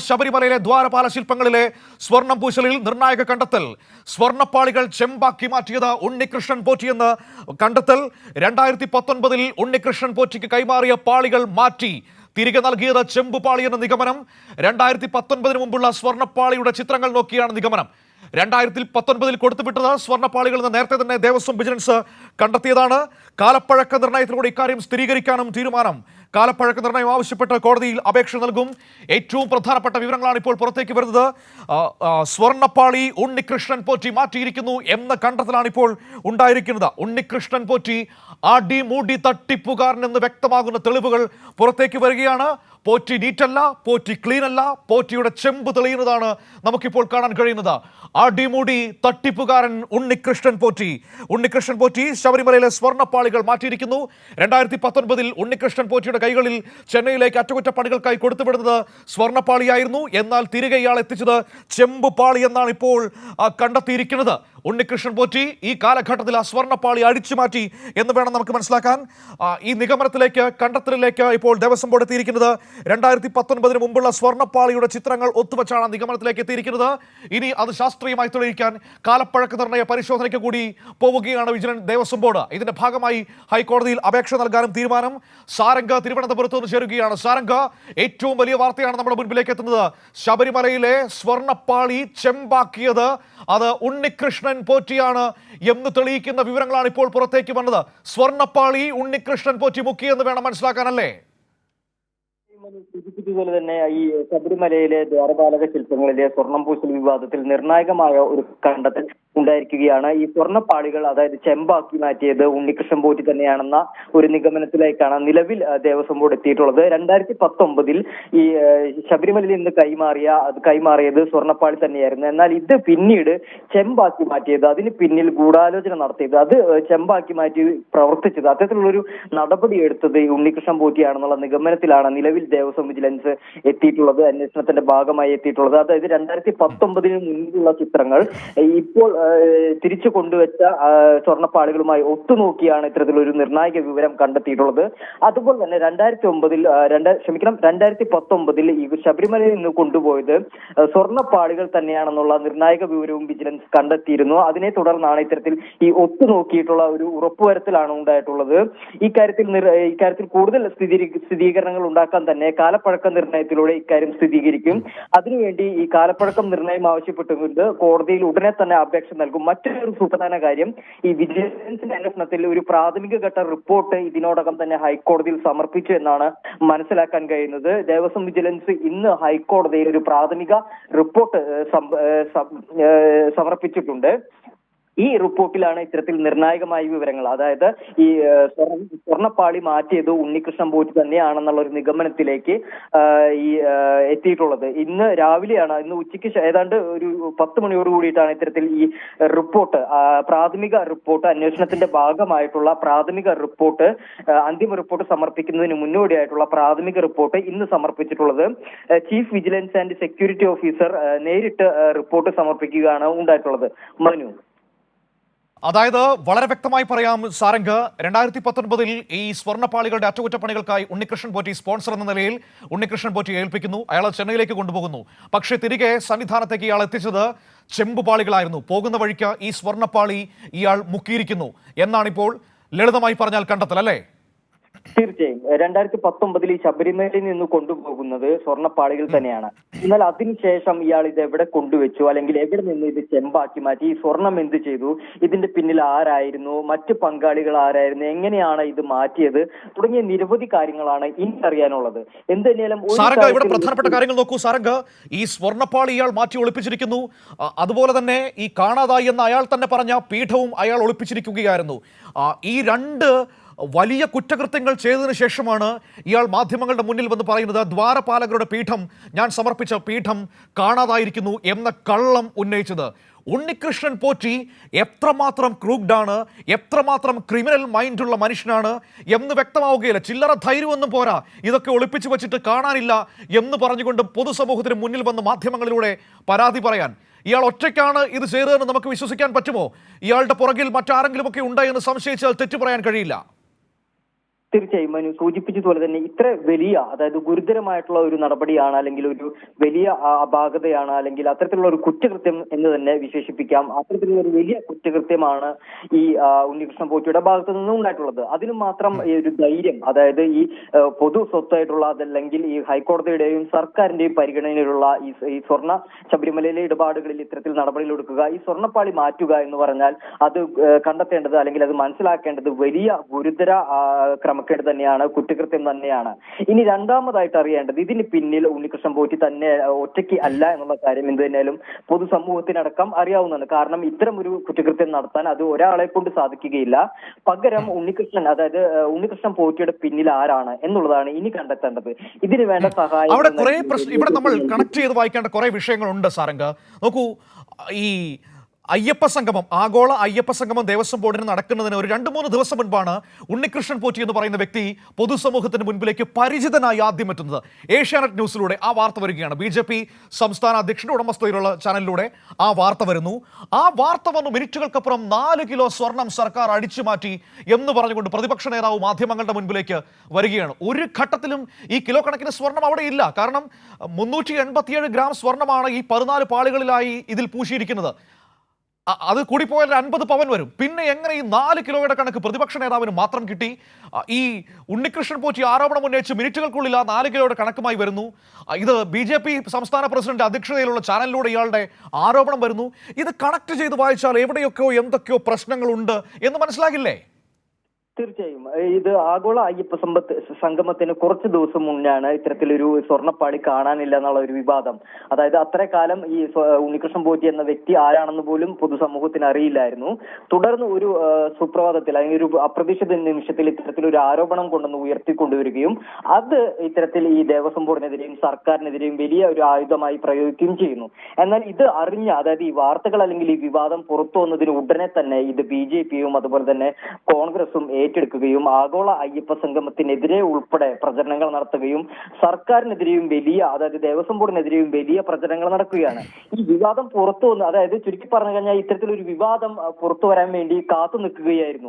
ശബരിമലയിലെ ദ്വാരപാല ശില്പങ്ങളിലെ സ്വർണം പൂശലിൽ നിർണായക കണ്ടെത്തൽ. സ്വർണ്ണപ്പാളികൾ ചെമ്പാക്കി മാറ്റിയത് ഉണ്ണികൃഷ്ണൻ പോറ്റിയെന്ന് കണ്ടെത്തൽ. 2019 ഉണ്ണികൃഷ്ണൻ പോറ്റിക്ക് കൈമാറിയ പാളികൾ മാറ്റി തിരികെ നൽകിയത് ചെമ്പുപാളി എന്ന നിഗമനം. 2019 മുമ്പുള്ള സ്വർണ്ണപ്പാളിയുടെ ചിത്രങ്ങൾ നോക്കിയാണ് നിഗമനം. 2019 കൊടുത്തുവിട്ടത് സ്വർണ്ണപ്പാളികൾ എന്ന് നേരത്തെ തന്നെ ദേവസ്വം വിജിലൻസ് കണ്ടെത്തിയതാണ്. കാലപ്പഴക്ക നിർണയത്തിലൂടെ ഇക്കാര്യം സ്ഥിരീകരിക്കാനും തീരുമാനം. കാലപ്പഴക്ക നിർണയം ആവശ്യപ്പെട്ട് കോടതിയിൽ അപേക്ഷ നൽകും. ഏറ്റവും പ്രധാനപ്പെട്ട വിവരങ്ങളാണ് ഇപ്പോൾ പുറത്തേക്ക് വരുന്നത്. സ്വർണ്ണപ്പാളി ഉണ്ണികൃഷ്ണൻ പോറ്റി മാറ്റിയിരിക്കുന്നു എന്ന കണ്ടെത്തലാണ് ഇപ്പോൾ ഉണ്ടായിരിക്കുന്നത്. ഉണ്ണികൃഷ്ണൻ പോറ്റി അടിമുടി തട്ടിപ്പുകാരൻ എന്ന് വ്യക്തമാകുന്ന തെളിവുകൾ പുറത്തേക്ക് വരികയാണ്. പോറ്റി നീറ്റല്ല, പോറ്റി ക്ലീൻ അല്ല, പോറ്റിയുടെ ചെമ്പ് തെളിയുന്നതാണ് നമുക്കിപ്പോൾ കാണാൻ കഴിയുന്നത്. അടിമുടി തട്ടിപ്പുകാരൻ ഉണ്ണികൃഷ്ണൻ പോറ്റി. ഉണ്ണികൃഷ്ണൻ പോറ്റി ശബരിമലയിലെ സ്വർണ്ണപ്പാളികൾ മാറ്റിയിരിക്കുന്നു. 2019 ഉണ്ണികൃഷ്ണൻ പോറ്റിയുടെ കൈകളിൽ ചെന്നൈയിലേക്ക് അറ്റകുറ്റപ്പണികൾക്കായി കൊടുത്തുവിടുന്നത് സ്വർണ്ണപ്പാളിയായിരുന്നു. എന്നാൽ തിരികെ ഇയാൾ എത്തിച്ചത് ചെമ്പുപാളി എന്നാണ് ഇപ്പോൾ കണ്ടെത്തിയിരിക്കുന്നത്. ഉണ്ണികൃഷ്ണൻ പോറ്റി ഈ കാലഘട്ടത്തിൽ ആ സ്വർണ്ണപ്പാളി അടിച്ചു മാറ്റി എന്ന് വേണം നമുക്ക് മനസ്സിലാക്കാൻ. ഈ നിഗമനത്തിലേക്ക്, കണ്ടെത്തലിലേക്ക് ഇപ്പോൾ ദേവസ്വം ബോർഡ് എത്തിയിരിക്കുന്നത്. 2019 മുമ്പുള്ള സ്വർണ്ണപ്പാളിയുടെ ചിത്രങ്ങൾ ഒത്തുവച്ചാണ് നിഗമനത്തിലേക്ക് എത്തിയിരിക്കുന്നത്. ഇനി അത് ശാസ്ത്രീയമായി തെളിയിക്കാൻ കാലപ്പഴക്ക നിർണയ പരിശോധനയ്ക്ക് കൂടി പോവുകയാണ് വിജിലൻസ് ദേവസ്വം ബോർഡ്. ഇതിന്റെ ഭാഗമായി ഹൈക്കോടതിയിൽ അപേക്ഷ നൽകാനും തീരുമാനം. സാരംഗ് തിരുവനന്തപുരത്ത് നിന്ന് ചേരുകയാണ്. സാരംഗ്, ഏറ്റവും വലിയ വാർത്തയാണ് നമ്മുടെ മുൻപിലേക്ക് എത്തുന്നത്. ശബരിമലയിലെ സ്വർണ്ണപ്പാളി ചെമ്പാക്കിയത് അത് ഉണ്ണികൃഷ്ണൻ പോറ്റിയാണ് എന്ന് തെളിയിക്കുന്ന വിവരങ്ങളാണ് ഇപ്പോൾ പുറത്തേക്ക് വന്നത്. സ്വർണ്ണപ്പാളി ഉണ്ണികൃഷ്ണൻ പോറ്റി മുക്കിയെന്ന് വേണം മനസ്സിലാക്കാനല്ലേ? സൂചിപ്പിച്ചതുപോലെ തന്നെ ഈ ശബരിമലയിലെ ദ്വാരപാലക ശില്പങ്ങളിലെ സ്വർണം പൂശൽ വിവാദത്തിൽ നിർണായകമായ ഒരു കണ്ടെത്തൽ ഉണ്ടായിരിക്കുകയാണ്. ഈ സ്വർണ്ണപ്പാളികൾ, അതായത് ചെമ്പാക്കി മാറ്റിയത് ഉണ്ണികൃഷ്ണൻ പോറ്റി തന്നെയാണെന്ന ഒരു നിഗമനത്തിലേക്കാണ് നിലവിൽ ദേവസ്വം ബോർഡ് എത്തിയിട്ടുള്ളത്. 2019 ഈ ശബരിമലയിൽ നിന്ന് കൈമാറിയത് സ്വർണ്ണപ്പാളി തന്നെയായിരുന്നു. എന്നാൽ ഇത് പിന്നീട് ചെമ്പാക്കി മാറ്റിയത്, അതിന് പിന്നിൽ ഗൂഢാലോചന നടത്തിയത്, അത് ചെമ്പാക്കി മാറ്റി പ്രവർത്തിച്ചത്, അത്തരത്തിലുള്ളൊരു നടപടി എടുത്തത് ഉണ്ണികൃഷ്ണൻ പോറ്റിയാണെന്നുള്ള നിഗമനത്തിലാണ് നിലവിൽ ദേവസ്വം വിജിലൻസ് എത്തിയിട്ടുള്ളത്, അന്വേഷണത്തിന്റെ ഭാഗമായി എത്തിയിട്ടുള്ളത്. അതായത് 2019 മുൻപുള്ള ചിത്രങ്ങൾ ഇപ്പോൾ തിരിച്ചു കൊണ്ടുവച്ച സ്വർണ്ണപ്പാളികളുമായി ഒത്തുനോക്കിയാണ് ഇത്തരത്തിലൊരു നിർണായക വിവരം കണ്ടെത്തിയിട്ടുള്ളത്. അതുപോലെ തന്നെ 2019 ഈ ശബരിമലയിൽ നിന്ന് കൊണ്ടുപോയത് സ്വർണ്ണപ്പാളികൾ തന്നെയാണെന്നുള്ള നിർണായക വിവരവും വിജിലൻസ് കണ്ടെത്തിയിരുന്നു. അതിനെ തുടർന്നാണ് ഇത്തരത്തിൽ ഈ ഒത്തുനോക്കിയിട്ടുള്ള ഒരു ഉറപ്പുവരുത്തലാണ് ഉണ്ടായിട്ടുള്ളത്. ഇക്കാര്യത്തിൽ കൂടുതൽ സ്ഥിരീകരണങ്ങൾ ഉണ്ടാക്കാൻ തന്നെ കാലപ്പഴക്ക നിർണയത്തിലൂടെ ഇക്കാര്യം സ്ഥിരീകരിക്കും. അതിനുവേണ്ടി ഈ കാലപ്പഴക്കം നിർണയം ആവശ്യപ്പെട്ടുകൊണ്ട് കോടതിയിൽ ഉടനെ തന്നെ അപേക്ഷ നൽകും. മറ്റൊരു സുപ്രധാന കാര്യം, ഈ വിജിലൻസിന്റെ അന്വേഷണത്തിൽ ഒരു പ്രാഥമിക ഘട്ട റിപ്പോർട്ട് ഇതിനോടകം തന്നെ ഹൈക്കോടതിയിൽ സമർപ്പിച്ചു എന്നാണ് മനസ്സിലാക്കാൻ കഴിയുന്നത്. ദേവസ്വം വിജിലൻസ് ഇന്ന് ഹൈക്കോടതിയിൽ ഒരു പ്രാഥമിക റിപ്പോർട്ട് സമർപ്പിച്ചിട്ടുണ്ട്. ഈ റിപ്പോർട്ടിലാണ് ഇത്തരത്തിൽ നിർണായകമായ വിവരങ്ങൾ, അതായത് ഈ സ്വർണ്ണപ്പാളി മാറ്റിയത് ഉണ്ണികൃഷ്ണൻ പോറ്റി തന്നെയാണെന്നുള്ള ഒരു നിഗമനത്തിലേക്ക് എത്തിയിട്ടുള്ളത്. ഇന്ന് രാവിലെയാണ്, ഇന്ന് ഉച്ചയ്ക്ക് ഏതാണ്ട് ഒരു 10 മണിയോട് കൂടിയിട്ടാണ് ഇത്തരത്തിൽ ഈ റിപ്പോർട്ട്, പ്രാഥമിക റിപ്പോർട്ട്, അന്വേഷണത്തിന്റെ ഭാഗമായിട്ടുള്ള പ്രാഥമിക റിപ്പോർട്ട്, അന്തിമ റിപ്പോർട്ട് സമർപ്പിക്കുന്നതിന് മുന്നോടിയായിട്ടുള്ള പ്രാഥമിക റിപ്പോർട്ട് ഇന്ന് സമർപ്പിച്ചിട്ടുള്ളത്. Chief vigilance and security officer നേരിട്ട് റിപ്പോർട്ട് സമർപ്പിക്കുകയാണ് ഉണ്ടായിട്ടുള്ളത്. മനു, അതായത് വളരെ വ്യക്തമായി പറയാം സാരംഗ്, 2019 ഈ സ്വർണ്ണപ്പാളികളുടെ അറ്റകുറ്റപ്പണികൾക്കായി ഉണ്ണികൃഷ്ണൻ പോറ്റി സ്പോൺസർ എന്ന നിലയിൽ ഉണ്ണികൃഷ്ണൻ പോറ്റി ഏൽപ്പിക്കുന്നു. അയാളെ ചെന്നൈയിലേക്ക് കൊണ്ടുപോകുന്നു. പക്ഷേ തിരികെ സന്നിധാനത്തേക്ക് ഇയാൾ എത്തിച്ചത് ചെമ്പുപാളികളായിരുന്നു. പോകുന്ന വഴിക്ക് ഈ സ്വർണ്ണപ്പാളി ഇയാൾ മുക്കിയിരിക്കുന്നു എന്നാണിപ്പോൾ ലളിതമായി പറഞ്ഞാൽ കണ്ടെത്തൽ, അല്ലേ? തീർച്ചയായും 2019 ഈ ശബരിമലയിൽ നിന്ന് കൊണ്ടുപോകുന്നത് സ്വർണ്ണപ്പാളികൾ തന്നെയാണ്. എന്നാൽ അതിനുശേഷം ഇയാൾ ഇത് എവിടെ കൊണ്ടുവച്ചു, അല്ലെങ്കിൽ എവിടെ നിന്ന് ഇത് ചെമ്പാക്കി മാറ്റി, ഈ സ്വർണം എന്ത് ചെയ്തു, ഇതിന്റെ പിന്നിൽ ആരായിരുന്നു, മറ്റ് പങ്കാളികൾ ആരായിരുന്നു, എങ്ങനെയാണ് ഇത് മാറ്റിയത് തുടങ്ങിയ നിരവധി കാര്യങ്ങളാണ് ഇനി അറിയാനുള്ളത്. എന്തുതന്നെയാലും ഇവിടെ പ്രധാനപ്പെട്ട കാര്യങ്ങൾ നോക്കൂ സാരംഗ്. ഈ സ്വർണ്ണപ്പാളി ഇയാൾ മാറ്റി ഒളിപ്പിച്ചിരിക്കുന്നു. അതുപോലെ തന്നെ ഈ കാണാതായി എന്ന് അയാൾ തന്നെ പറഞ്ഞ പീഠവും അയാൾ ഒളിപ്പിച്ചിരിക്കുകയായിരുന്നു. ഈ രണ്ട് വലിയ കുറ്റകൃത്യങ്ങൾ ചെയ്തതിനു ശേഷമാണ് ഇയാൾ മാധ്യമങ്ങളുടെ മുന്നിൽ വന്ന് പറയുന്നത് ദ്വാരപാലകരുടെ പീഠം, ഞാൻ സമർപ്പിച്ച പീഠം കാണാതായിരിക്കുന്നു എന്ന കള്ളം ഉന്നയിച്ചത്. ഉണ്ണികൃഷ്ണൻ പോറ്റി എത്രമാത്രം ക്രൂക്ഡാണ്, എത്രമാത്രം ക്രിമിനൽ മൈൻഡുള്ള മനുഷ്യനാണ് എന്ന് വ്യക്തമാവുകയില്ല. ചില്ലറ ധൈര്യമൊന്നും പോരാ, ഇതൊക്കെ ഒളിപ്പിച്ചു വച്ചിട്ട് കാണാനില്ല എന്ന് പറഞ്ഞുകൊണ്ട് പൊതുസമൂഹത്തിന് മുന്നിൽ വന്ന് മാധ്യമങ്ങളിലൂടെ പരാതി പറയാൻ. ഇയാൾ ഒറ്റയ്ക്കാണ് ഇത് ചെയ്തതെന്ന് നമുക്ക് വിശ്വസിക്കാൻ പറ്റുമോ? ഇയാളുടെ പുറകിൽ മറ്റാരെങ്കിലുമൊക്കെ ഉണ്ട് എന്ന് സംശയിച്ചാൽ തെറ്റു പറയാൻ കഴിയില്ല. തീർച്ചയായും മനു സൂചിപ്പിച്ചതുപോലെ തന്നെ ഇത്ര വലിയ, അതായത് ഗുരുതരമായിട്ടുള്ള ഒരു നടപടിയാണ്, അല്ലെങ്കിൽ ഒരു വലിയ അപാകതയാണ്, അല്ലെങ്കിൽ അത്തരത്തിലുള്ള ഒരു കുറ്റകൃത്യം എന്ന് തന്നെ വിശേഷിപ്പിക്കാം. അത്തരത്തിലുള്ള ഒരു വലിയ കുറ്റകൃത്യമാണ് ഈ ഉണ്ണികൃഷ്ണൻ പോറ്റിയുടെ ഭാഗത്തു നിന്നും ഉണ്ടായിട്ടുള്ളത്. അതിന് മാത്രം ഈ ഒരു ധൈര്യം, അതായത് ഈ പൊതു സ്വത്തായിട്ടുള്ള, അതല്ലെങ്കിൽ ഈ ഹൈക്കോടതിയുടെയും സർക്കാരിന്റെയും പരിഗണനയിലുള്ള ഈ സ്വർണ്ണ ശബരിമലയിലെ ഇടപാടുകളിൽ ഇത്തരത്തിൽ നടപടികളെടുക്കുക, ഈ സ്വർണ്ണപ്പാളി മാറ്റുക എന്ന് പറഞ്ഞാൽ അത് കണ്ടെത്തേണ്ടത്, അല്ലെങ്കിൽ അത് മനസ്സിലാക്കേണ്ടത് വലിയ ഗുരുതര ക്രമക്കേട് തന്നെയാണ്, കുറ്റകൃത്യം തന്നെയാണ്. ഇനി രണ്ടാമതായിട്ട് അറിയേണ്ടത്, ഇതിന് പിന്നിൽ ഉണ്ണികൃഷ്ണൻ പോറ്റി തന്നെ ഒറ്റയ്ക്ക് അല്ല എന്നുള്ള കാര്യം എന്ത് തന്നെയാലും പൊതുസമൂഹത്തിനടക്കം അറിയാവുന്നതാണ്. കാരണം ഇത്തരം ഒരു കുറ്റകൃത്യം നടത്താൻ അത് ഒരാളെ കൊണ്ട് സാധിക്കുകയില്ല. പകരം ഉണ്ണികൃഷ്ണൻ പോറ്റിയുടെ പിന്നിൽ ആരാണ് എന്നുള്ളതാണ് ഇനി കണ്ടെത്തേണ്ടത്. ഇതിന് വേണ്ട സഹായം അവിടെ കുറെ ഇവിടെ നമ്മൾ കണക്ട് ചെയ്ത് വായിക്കേണ്ട കുറെ വിഷയങ്ങളുണ്ട് സാരംഗ്. നോക്കൂ, ഈ അയ്യപ്പ സംഗമം, ആഗോള അയ്യപ്പ സംഗമം ദേവസ്വം ബോർഡിന് നടക്കുന്നതിന് ഒരു 2-3 ദിവസം മുൻപാണ് ഉണ്ണികൃഷ്ണൻ പോറ്റി എന്ന് പറയുന്ന വ്യക്തി പൊതുസമൂഹത്തിന് മുൻപിലേക്ക് പരിചിതനായി ആദ്യം എത്തുന്നത്. ഏഷ്യാനെറ്റ് ന്യൂസിലൂടെ ആ വാർത്ത വരികയാണ്. BJP സംസ്ഥാന അധ്യക്ഷന്റെ ഉടമസ്ഥതയിലുള്ള ചാനലിലൂടെ ആ വാർത്ത വരുന്നു. ആ വാർത്ത വന്നു മിനിറ്റുകൾക്കപ്പുറം 4 കിലോ സ്വർണം സർക്കാർ അടിച്ചു മാറ്റി എന്ന് പറഞ്ഞുകൊണ്ട് പ്രതിപക്ഷ നേതാവ് മാധ്യമങ്ങളുടെ മുൻപിലേക്ക് വരികയാണ്. ഒരു ഘട്ടത്തിലും ഈ കിലോ കണക്കിന് സ്വർണം അവിടെ ഇല്ല. കാരണം 387 ഗ്രാം സ്വർണമാണ് ഈ 14 പാളികളിലായി ഇതിൽ പൂശിയിരിക്കുന്നത്. അത് കൂടിപ്പോയാൽ 50 പവൻ വരും. പിന്നെ എങ്ങനെ ഈ 4 കിലോയുടെ കണക്ക് പ്രതിപക്ഷ നേതാവിന് മാത്രം കിട്ടി? ഈ ഉണ്ണികൃഷ്ണൻ പോറ്റി ആരോപണം ഉന്നയിച്ച് മിനിറ്റുകൾക്കുള്ളിൽ ആ 4 കിലോയുടെ കണക്കുമായി വരുന്നു. ഇത് BJP സംസ്ഥാന പ്രസിഡന്റ് അധ്യക്ഷതയിലുള്ള ചാനലിലൂടെ ഇയാളുടെ ആരോപണം വരുന്നു. ഇത് കണക്ട് ചെയ്ത് വായിച്ചാൽ എവിടെയൊക്കെയോ എന്തൊക്കെയോ പ്രശ്നങ്ങളുണ്ട് എന്ന് മനസ്സിലാകില്ലേ? തീർച്ചയായും ഇത് ആഗോള അയ്യപ്പ സംഗമത്തിന് കുറച്ച് ദിവസം മുന്നാണ് ഇത്തരത്തിലൊരു സ്വർണ്ണപ്പാളി കാണാനില്ല എന്നുള്ള ഒരു വിവാദം. അതായത് അത്ര കാലം ഈ ഉണ്ണികൃഷ്ണൻ പോറ്റി എന്ന വ്യക്തി ആരാണെന്ന് പോലും പൊതുസമൂഹത്തിന് അറിയില്ലായിരുന്നു. തുടർന്ന് ഒരു സുപ്രഭാതത്തിൽ, അല്ലെങ്കിൽ ഒരു അപ്രതീക്ഷിത നിമിഷത്തിൽ ഇത്തരത്തിലൊരു ആരോപണം കൊണ്ടുവന്ന് ഉയർത്തിക്കൊണ്ടുവരികയും അത് ഇത്തരത്തിൽ ഈ ദേവസ്വം ബോർഡിനെതിരെയും സർക്കാരിനെതിരെയും വലിയ ഒരു ആയുധമായി പ്രയോഗിക്കുകയും ചെയ്യുന്നു. എന്നാൽ ഇത് അറിഞ്ഞ, അതായത് ഈ വാർത്തകൾ അല്ലെങ്കിൽ ഈ വിവാദം പുറത്തു വന്നതിന് ഉടനെ തന്നെ ഇത് BJPയും അതുപോലെ തന്നെ കോൺഗ്രസും ഏറ്റെടുക്കുകയും ആഗോള അയ്യപ്പ സംഗമത്തിനെതിരെ ഉൾപ്പെടെ പ്രചരണങ്ങൾ നടത്തുകയും സർക്കാരിനെതിരെയും വലിയ, അതായത് ദേവസ്വം ബോർഡിനെതിരെയും വലിയ പ്രചരണങ്ങൾ നടക്കുകയാണ്. ഈ വിവാദം പുറത്തു വന്ന്, അതായത് ചുരുക്കി പറഞ്ഞു കഴിഞ്ഞാൽ ഇത്തരത്തിലൊരു വിവാദം പുറത്തു വരാൻ വേണ്ടി കാത്തു നിൽക്കുകയായിരുന്നു.